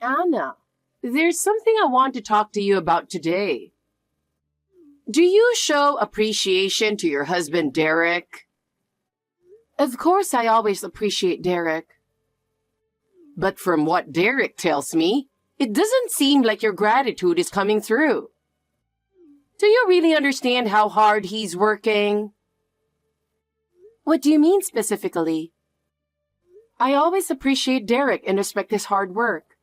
Anna, there's something I want to talk to you about today. Do you show appreciation to your husband, Derek? Of course, I always appreciate Derek. But from what Derek tells me, it doesn't seem like your gratitude is coming through. Do you really understand how hard he's working? What do you mean specifically? I always appreciate Derek and respect his hard work.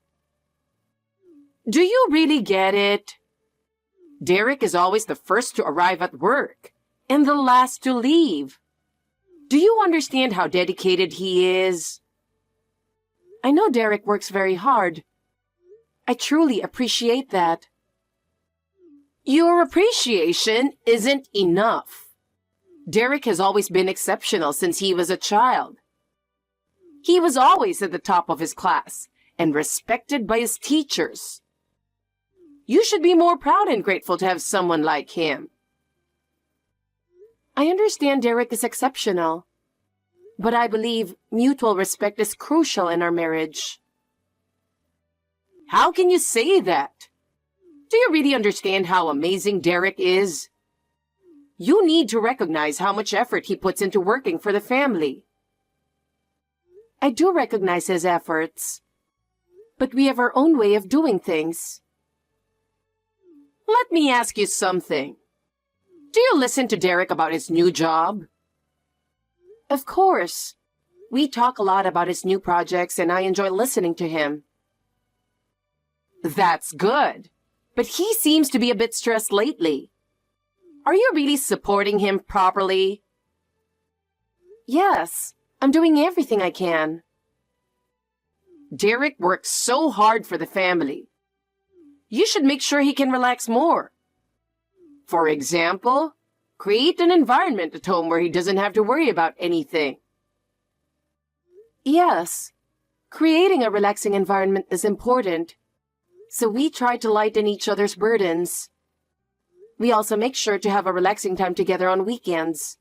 Do you really get it? Derek is always the first to arrive at work and the last to leave. Do you understand how dedicated he is? I know Derek works very hard. I truly appreciate that. Your appreciation isn't enough. Derek has always been exceptional since he was a child. He was always at the top of his class and respected by his teachers. You should be more proud and grateful to have someone like him. I understand Derek is exceptional, but I believe mutual respect is crucial in our marriage. How can you say that? Do you really understand how amazing Derek is? You need to recognize how much effort he puts into working for the family. I do recognize his efforts, but we have our own way of doing things. Let me ask you something. Do you listen to Derek about his new job? Of course. We talk a lot about his new projects and I enjoy listening to him. That's good. But he seems to be a bit stressed lately. Are you really supporting him properly? Yes, I'm doing everything I can. Derek works so hard for the family. You should make sure he can relax more. For example, create an environment at home where he doesn't have to worry about anything. Yes, creating a relaxing environment is important. So we try to lighten each other's burdens. We also make sure to have a relaxing time together on weekends.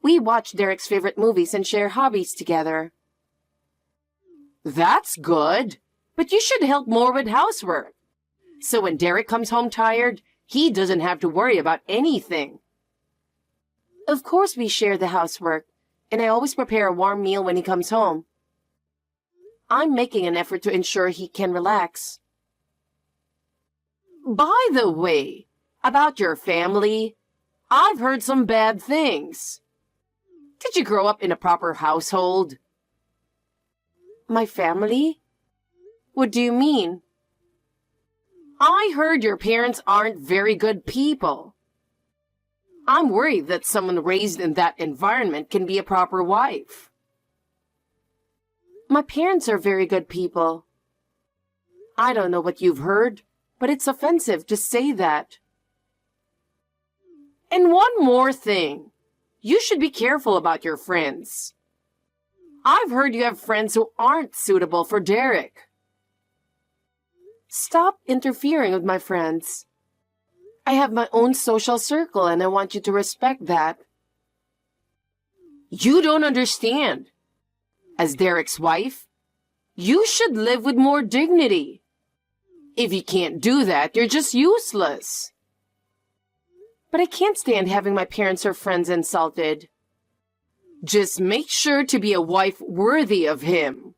We watch Derek's favorite movies and share hobbies together. That's good, but you should help more with housework. So when Derek comes home tired, he doesn't have to worry about anything. Of course we share the housework, and I always prepare a warm meal when he comes home. I'm making an effort to ensure he can relax. By the way, about your family, I've heard some bad things. Did you grow up in a proper household? My family? What do you mean? I heard your parents aren't very good people. I'm worried that someone raised in that environment can be a proper wife. My parents are very good people. I don't know what you've heard, but it's offensive to say that. And one more thing. You should be careful about your friends. I've heard you have friends who aren't suitable for Derek. Stop interfering with my friends. I have my own social circle and I want you to respect that. You don't understand. As Derek's wife, you should live with more dignity. If you can't do that, you're just useless. But I can't stand having my parents or friends insulted. Just make sure to be a wife worthy of him.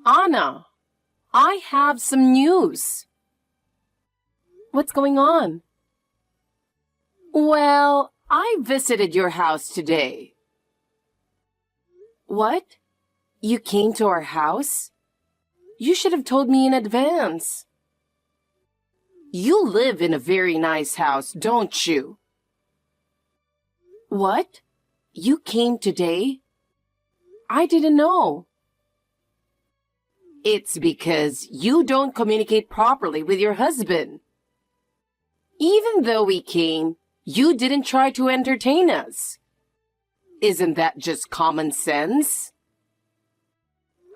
Anna, I have some news. What's going on? Well, I visited your house today. What? You came to our house? You should have told me in advance. You live in a very nice house, don't you? What? You came today? I didn't know. It's because you don't communicate properly with your husband. Even though we came, you didn't try to entertain us. Isn't that just common sense?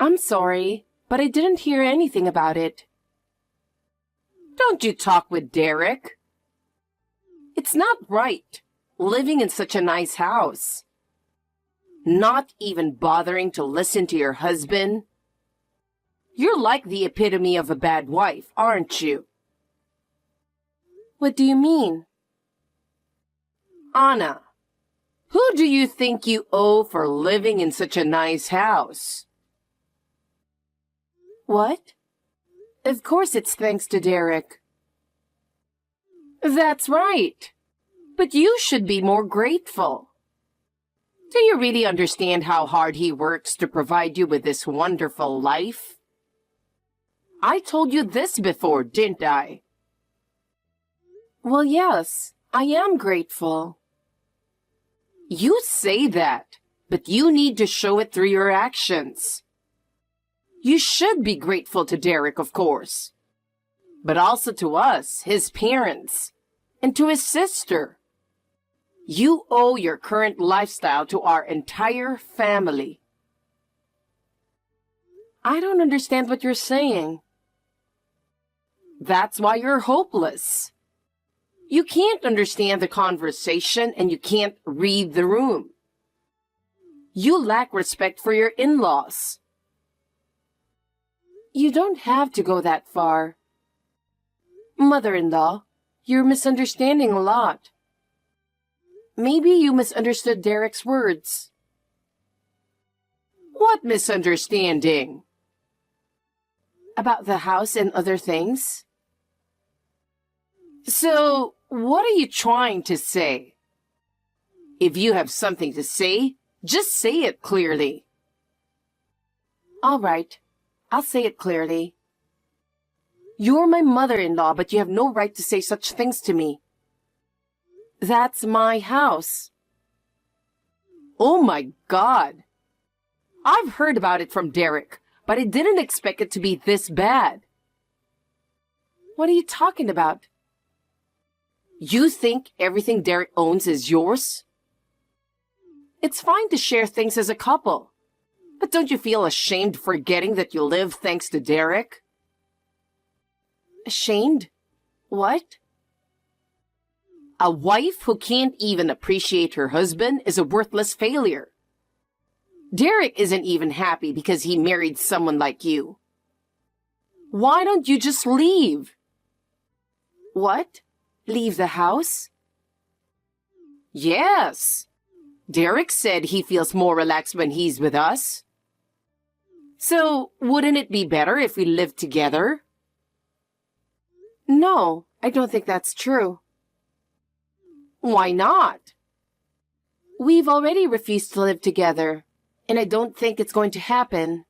I'm sorry, but I didn't hear anything about it. Don't you talk with Derek? It's not right, living in such a nice house. Not even bothering to listen to your husband? You're like the epitome of a bad wife, aren't you? What do you mean? Anna, who do you think you owe for living in such a nice house? What? Of course it's thanks to Derek. That's right. But you should be more grateful. Do you really understand how hard he works to provide you with this wonderful life? I told you this before, didn't I? Well, yes, I am grateful. You say that, but you need to show it through your actions. You should be grateful to Derek, of course, but also to us, his parents, and to his sister. You owe your current lifestyle to our entire family. I don't understand what you're saying. That's why you're hopeless. You can't understand the conversation and you can't read the room. You lack respect for your in-laws. You don't have to go that far. Mother-in-law, you're misunderstanding a lot. Maybe you misunderstood Derek's words. What misunderstanding? About the house and other things? So, what are you trying to say? If you have something to say, just say it clearly. All right, I'll say it clearly. You're my mother-in-law, but you have no right to say such things to me. That's my house. Oh my God. I've heard about it from Derek, but I didn't expect it to be this bad. What are you talking about? You think everything Derek owns is yours? It's fine to share things as a couple, but don't you feel ashamed forgetting that you live thanks to Derek? Ashamed? What? A wife who can't even appreciate her husband is a worthless failure. Derek isn't even happy because he married someone like you. Why don't you just leave? What? Leave the house? Yes. Derek said he feels more relaxed when he's with us. So, wouldn't it be better if we lived together? No, I don't think that's true. Why not? We've already refused to live together, and I don't think it's going to happen.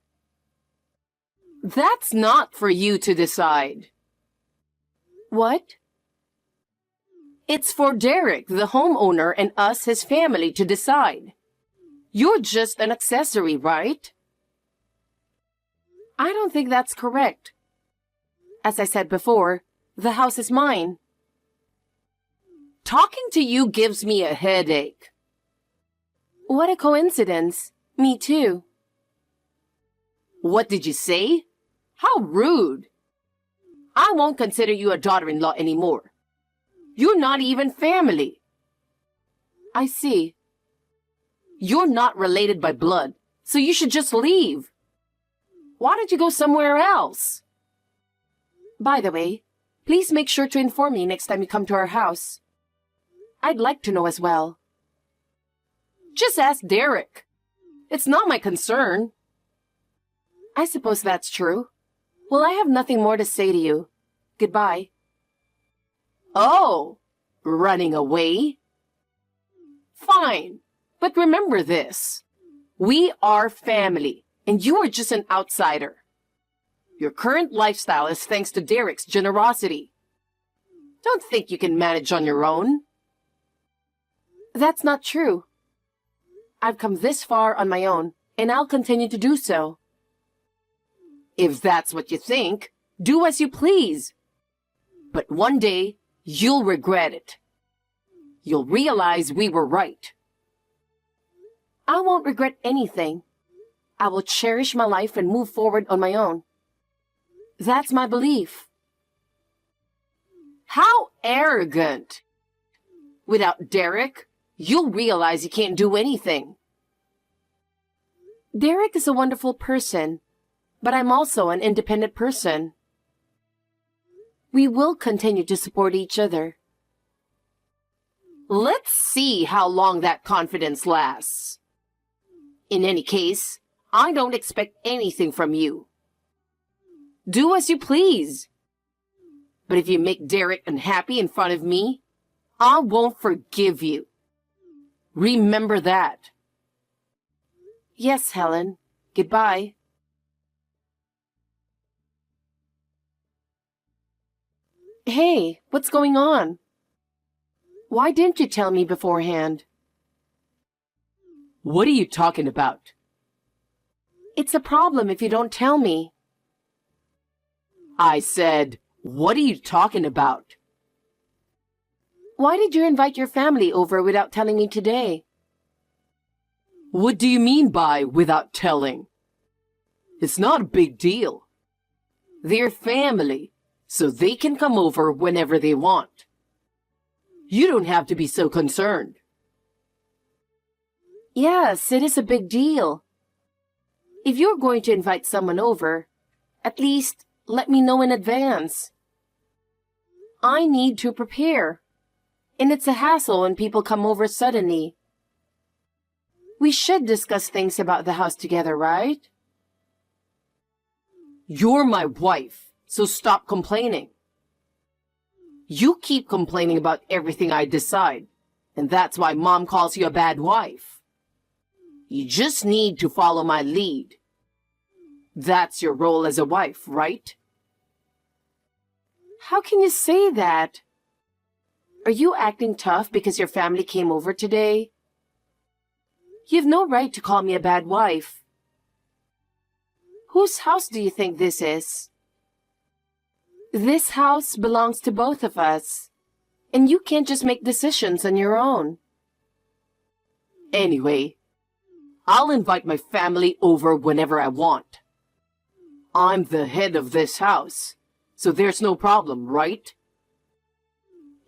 That's not for you to decide. What? It's for Derek, the homeowner, and us, his family, to decide. You're just an accessory, right? I don't think that's correct. As I said before, the house is mine. Talking to you gives me a headache. What a coincidence. Me too. What did you say? How rude. I won't consider you a daughter-in-law anymore. You're not even family. I see. You're not related by blood, so you should just leave. Why don't you go somewhere else? By the way, please make sure to inform me next time you come to our house. I'd like to know as well. Just ask Derek. It's not my concern. I suppose that's true. Well, I have nothing more to say to you. Goodbye. Oh, running away? Fine, but remember this. We are family, and you are just an outsider. Your current lifestyle is thanks to Derek's generosity. Don't think you can manage on your own. That's not true. I've come this far on my own, and I'll continue to do so. If that's what you think, do as you please. But one day, you'll regret it. You'll realize we were right. I won't regret anything. I will cherish my life and move forward on my own. That's my belief. How arrogant! Without Derek, you'll realize you can't do anything. Derek is a wonderful person, but I'm also an independent person. We will continue to support each other. Let's see how long that confidence lasts. In any case, I don't expect anything from you. Do as you please. But if you make Derek unhappy in front of me, I won't forgive you. Remember that. Yes, Helen. Goodbye. Hey, what's going on? Why didn't you tell me beforehand? What are you talking about? It's a problem if you don't tell me. I said, what are you talking about? Why did you invite your family over without telling me today? What do you mean by without telling? It's not a big deal. They're family, so they can come over whenever they want. You don't have to be so concerned. Yes, it is a big deal. If you're going to invite someone over, at least let me know in advance. I need to prepare, and it's a hassle when people come over suddenly. We should discuss things about the house together, right? You're my wife, so stop complaining. You keep complaining about everything I decide, and that's why Mom calls you a bad wife. You just need to follow my lead. That's your role as a wife, right? How can you say that? Are you acting tough because your family came over today? You've no right to call me a bad wife. Whose house do you think this is? This house belongs to both of us, and you can't just make decisions on your own. Anyway, I'll invite my family over whenever I want. I'm the head of this house, so there's no problem, right?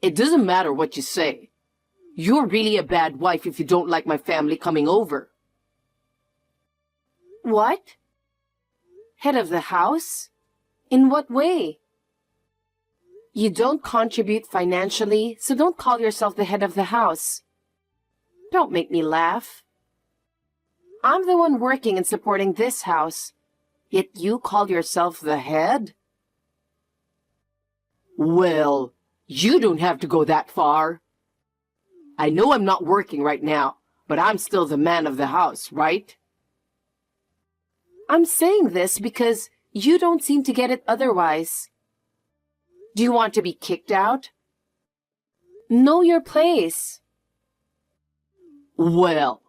It doesn't matter what you say. You're really a bad wife if you don't like my family coming over. What? Head of the house? In what way? You don't contribute financially, so don't call yourself the head of the house. Don't make me laugh. I'm the one working and supporting this house, yet you call yourself the head? Well, you don't have to go that far. I know I'm not working right now, but I'm still the man of the house, right? I'm saying this because you don't seem to get it otherwise. Do you want to be kicked out? Know your place. Well,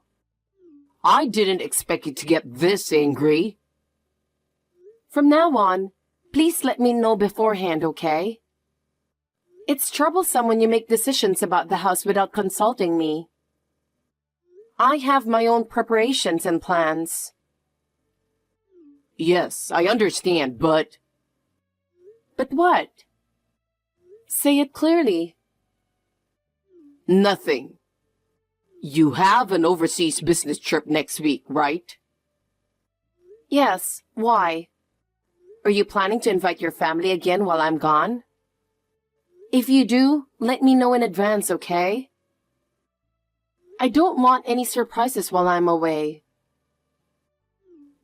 I didn't expect you to get this angry. From now on, please let me know beforehand, okay? It's troublesome when you make decisions about the house without consulting me. I have my own preparations and plans. Yes, I understand, but... But what? Say it clearly. Nothing. You have an overseas business trip next week, right? Yes, why? Are you planning to invite your family again while I'm gone? If you do, let me know in advance, okay? I don't want any surprises while I'm away.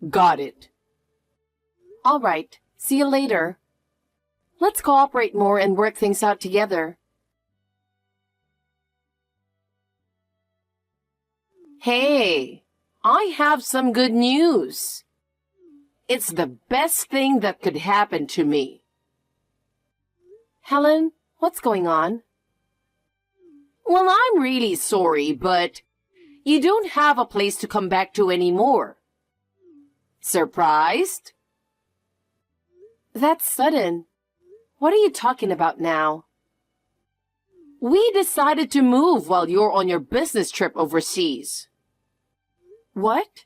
Got it. All right, see you later. Let's cooperate more and work things out together. Hey, I have some good news. It's the best thing that could happen to me. Helen, what's going on? Well, I'm really sorry, but you don't have a place to come back to anymore. Surprised? That's sudden. What are you talking about now? We decided to move while you're on your business trip overseas. What?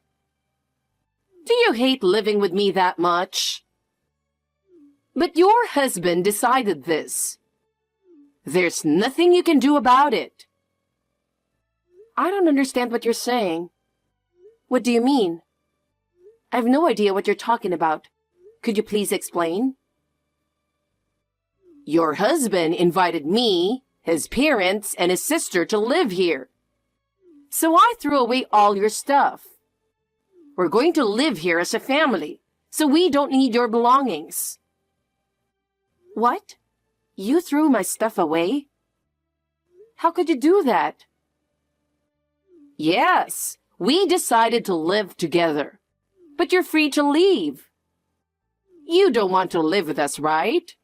Do you hate living with me that much? But your husband decided this. There's nothing you can do about it. I don't understand what you're saying. What do you mean? I have no idea what you're talking about. Could you please explain? Your husband invited me, his parents, and his sister to live here. So I threw away all your stuff. We're going to live here as a family, so we don't need your belongings. What? You threw my stuff away? How could you do that? Yes, we decided to live together. But you're free to leave. You don't want to live with us, right?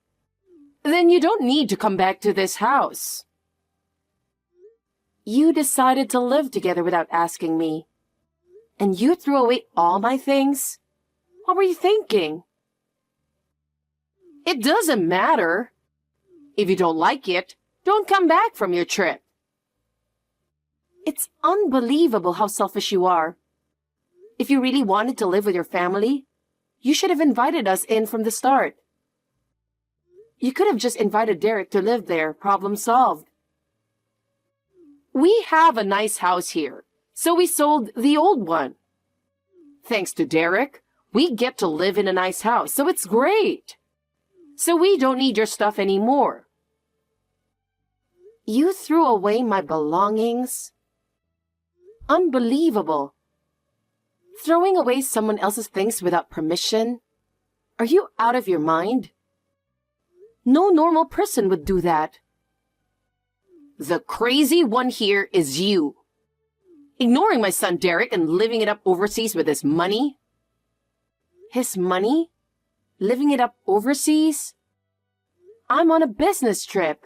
Then you don't need to come back to this house. You decided to live together without asking me. And you threw away all my things? What were you thinking? It doesn't matter. If you don't like it, don't come back from your trip. It's unbelievable how selfish you are. If you really wanted to live with your family, you should have invited us in from the start. You could have just invited Derek to live there. Problem solved. We have a nice house here, so we sold the old one. Thanks to Derek, we get to live in a nice house, so it's great. So we don't need your stuff anymore. You threw away my belongings? Unbelievable. Throwing away someone else's things without permission? Are you out of your mind? No normal person would do that. The crazy one here is you. Ignoring my son Derek and living it up overseas with his money? His money? Living it up overseas? I'm on a business trip.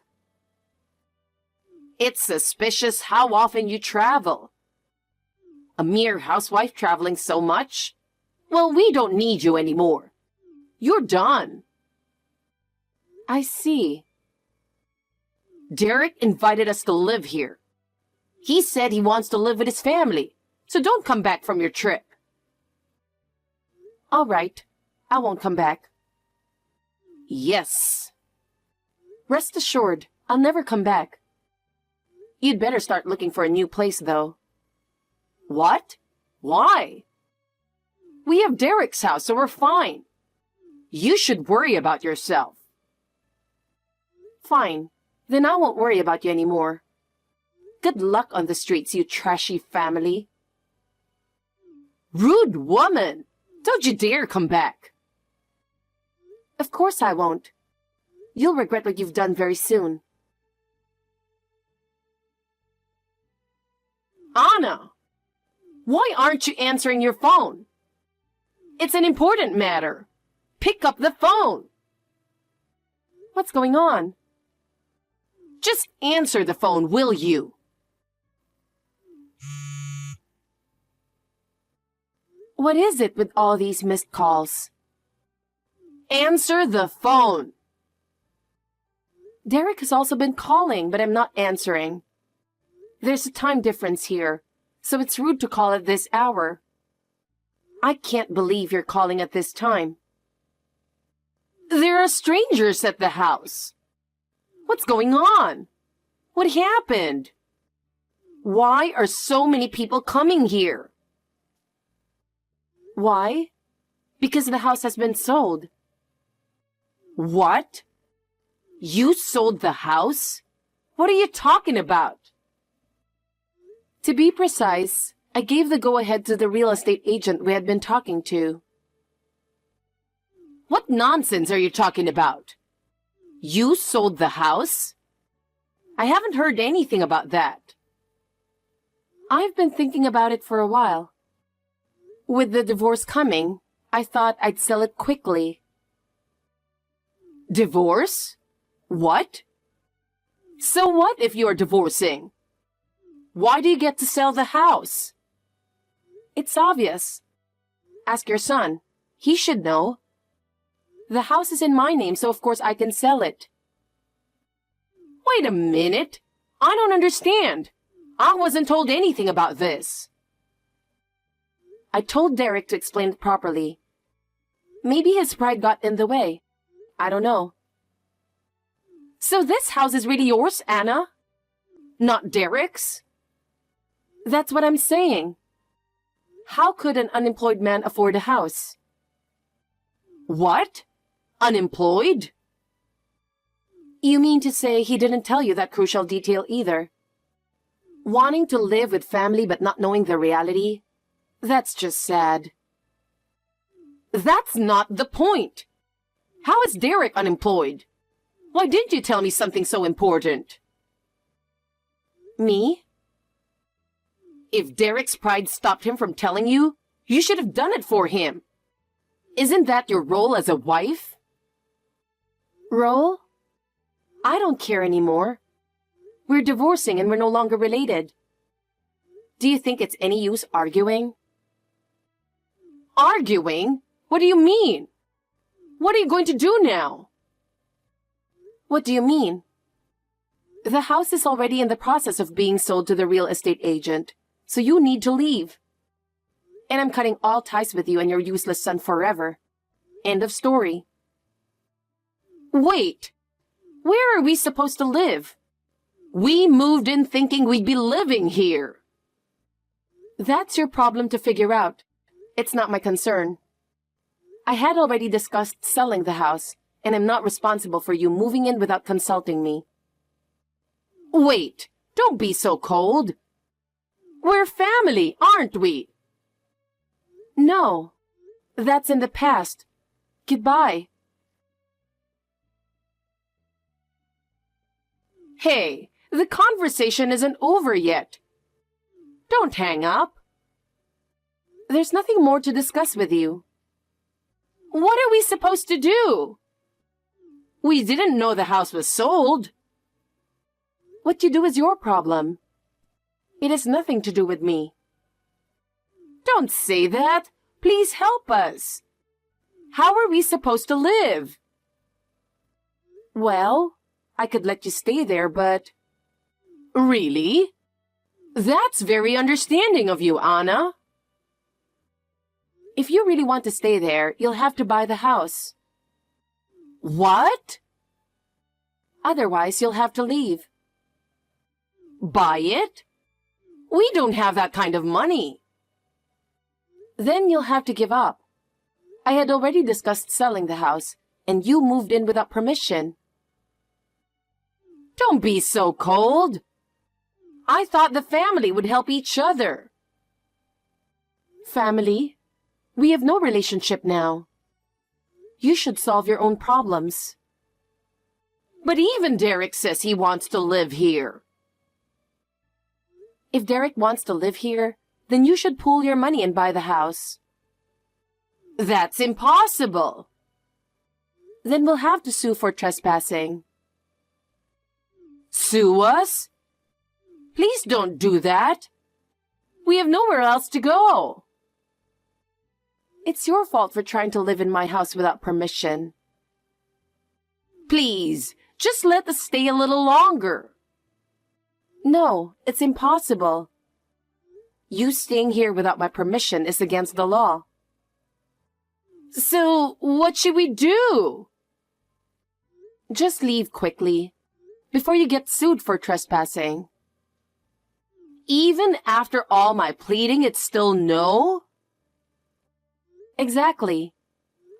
It's suspicious how often you travel. A mere housewife traveling so much? Well, we don't need you anymore. You're done. I see. Derek invited us to live here. He said he wants to live with his family, so don't come back from your trip. All right, I won't come back. Yes. Rest assured, I'll never come back. You'd better start looking for a new place, though. What? Why? We have Derek's house, so we're fine. You should worry about yourself. Fine. Then I won't worry about you anymore. Good luck on the streets, you trashy family. Rude woman! Don't you dare come back. Of course I won't. You'll regret what you've done very soon. Anna! Why aren't you answering your phone? It's an important matter. Pick up the phone. What's going on? Just answer the phone, will you? What is it with all these missed calls? Answer the phone. Derek has also been calling, but I'm not answering. There's a time difference here, so it's rude to call at this hour. I can't believe you're calling at this time. There are strangers at the house. What's going on? What happened? Why are so many people coming here? Why? Because the house has been sold. What? You sold the house? What are you talking about? To be precise, I gave the go-ahead to the real estate agent we had been talking to. What nonsense are you talking about? You sold the house? I haven't heard anything about that. I've been thinking about it for a while. With the divorce coming, I thought I'd sell it quickly. Divorce? What? So what if you're divorcing? Why do you get to sell the house? It's obvious. Ask your son. He should know. The house is in my name, so of course I can sell it. Wait a minute. I don't understand. I wasn't told anything about this. I told Derek to explain it properly. Maybe his pride got in the way. I don't know. So this house is really yours, Anna? Not Derek's? That's what I'm saying. How could an unemployed man afford a house? What? Unemployed? You mean to say he didn't tell you that crucial detail either? Wanting to live with family but not knowing the reality? That's just sad. That's not the point. How is Derek unemployed? Why didn't you tell me something so important? Me? If Derek's pride stopped him from telling you, you should have done it for him. Isn't that your role as a wife? Role? I don't care anymore. We're divorcing and we're no longer related. Do you think it's any use arguing? Arguing? What do you mean? What are you going to do now? What do you mean? The house is already in the process of being sold to the real estate agent, so you need to leave. And I'm cutting all ties with you and your useless son forever. End of story. Wait! Where are we supposed to live? We moved in thinking we'd be living here. That's your problem to figure out. It's not my concern. I had already discussed selling the house, and I'm not responsible for you moving in without consulting me. Wait, don't be so cold. We're family, aren't we? No, that's in the past. Goodbye. Hey, the conversation isn't over yet. Don't hang up. There's nothing more to discuss with you. What are we supposed to do? We didn't know the house was sold. What you do is your problem. It has nothing to do with me. Don't say that. Please help us. How are we supposed to live? Well, I could let you stay there, but... Really? That's very understanding of you, Anna. If you really want to stay there, you'll have to buy the house. What? Otherwise, you'll have to leave. Buy it? We don't have that kind of money. Then you'll have to give up. I had already discussed selling the house, and you moved in without permission. Don't be so cold. I thought the family would help each other. Family? We have no relationship now. You should solve your own problems. But even Derek says he wants to live here. If Derek wants to live here, then you should pool your money and buy the house. That's impossible. Then we'll have to sue for trespassing. Sue us? Please don't do that. We have nowhere else to go. It's your fault for trying to live in my house without permission. Please, just let us stay a little longer. No, it's impossible. You staying here without my permission is against the law. So, what should we do? Just leave quickly, before you get sued for trespassing. Even after all my pleading, it's still no? Exactly.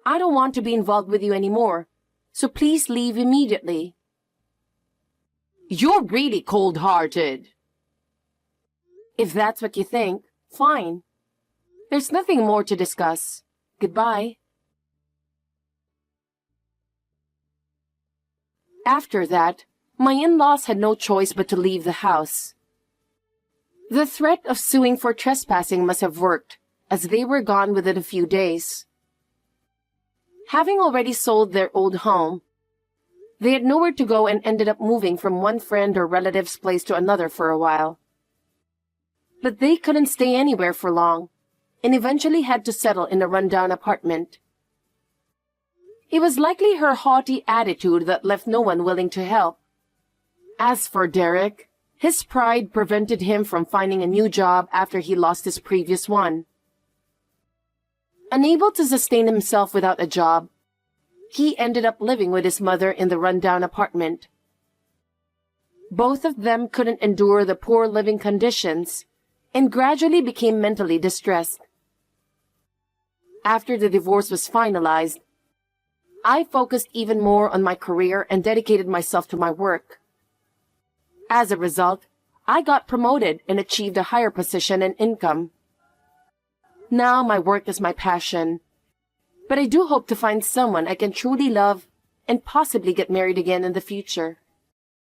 I don't want to be involved with you anymore, so please leave immediately. You're really cold-hearted. If that's what you think, fine. There's nothing more to discuss. Goodbye. After that, my in-laws had no choice but to leave the house. The threat of suing for trespassing must have worked, as they were gone within a few days. Having already sold their old home, they had nowhere to go and ended up moving from one friend or relative's place to another for a while. But they couldn't stay anywhere for long, and eventually had to settle in a rundown apartment. It was likely her haughty attitude that left no one willing to help. As for Derek, his pride prevented him from finding a new job after he lost his previous one. Unable to sustain himself without a job, he ended up living with his mother in the rundown apartment. Both of them couldn't endure the poor living conditions and gradually became mentally distressed. After the divorce was finalized, I focused even more on my career and dedicated myself to my work. As a result, I got promoted and achieved a higher position and income. Now my work is my passion, but I do hope to find someone I can truly love and possibly get married again in the future.